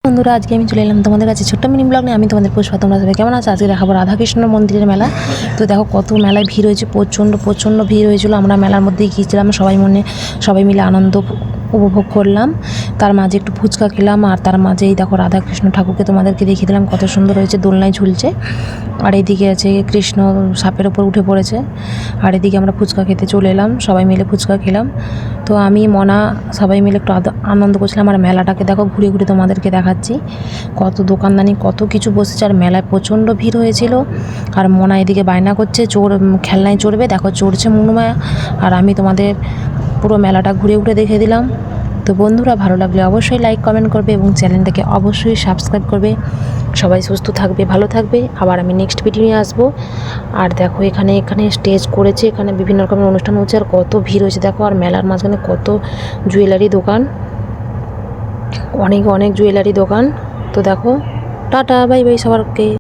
বন্ধুরা, আজকে আমি চলে এলাম তোমাদের কাছে ছোট্ট মিনি ব্লগ নিয়ে। আমি তোমাদের পুষ্পা, তোমরা সবাই কেমন আছো? আজকে দেখাবো রাধাকৃষ্ণ মন্দিরের মেলা। তো দেখো কত মেলায় ভিড় হয়েছে, প্রচণ্ড ভিড় হয়েছিল। আমরা মেলার মধ্যেই গিয়েছিলাম, সবাই মিলে আনন্দ উপভোগ করলাম। তার মাঝে একটু ফুচকা খেলাম, আর তার মাঝেই দেখো রাধাকৃষ্ণ ঠাকুরকে তোমাদেরকে দেখিয়ে দিলাম, কত সুন্দর হয়েছে, দোলনায় ঝুলছে। আর এদিকে আছে কৃষ্ণ সাপের ওপর উঠে পড়েছে। আর এদিকে আমরা ফুচকা খেতে চলে এলাম, সবাই মিলে ফুচকা খেলাম। তো আমি মনা সবাই মিলে একটু আনন্দ করছিলাম। আর মেলাটাকে দেখো ঘুরে ঘুরে তোমাদেরকে দেখাচ্ছি, কত দোকানদানি, কত কিছু বসেছে। আর মেলায় প্রচণ্ড ভিড় হয়েছিল। আর মনা এদিকে বায়না করছে খেলনায় চড়বে, দেখো চড়ছে মুনুমায়া। আর আমি তোমাদের পুরো মেলাটা ঘুরে ঘুরে দেখে দিলাম। তো বন্ধুরা, ভালো লাগলে অবশ্যই লাইক কমেন্ট করবে এবং চ্যানেলটাকে অবশ্যই সাবস্ক্রাইব করবে। সবাই সুস্থ থাকবে, ভালো থাকবে। আবার আমি নেক্সট ভিডিও নিয়ে আসবো। আর দেখো এখানে স্টেজ করেছে, এখানে বিভিন্ন রকমের অনুষ্ঠান হচ্ছে। আর কত ভিড় হয়েছে দেখো। আর মেলার মাঝখানে কত জুয়েলারি দোকান, অনেক জুয়েলারি দোকান। তো দেখো, টাটা বাই বাই সবারকে।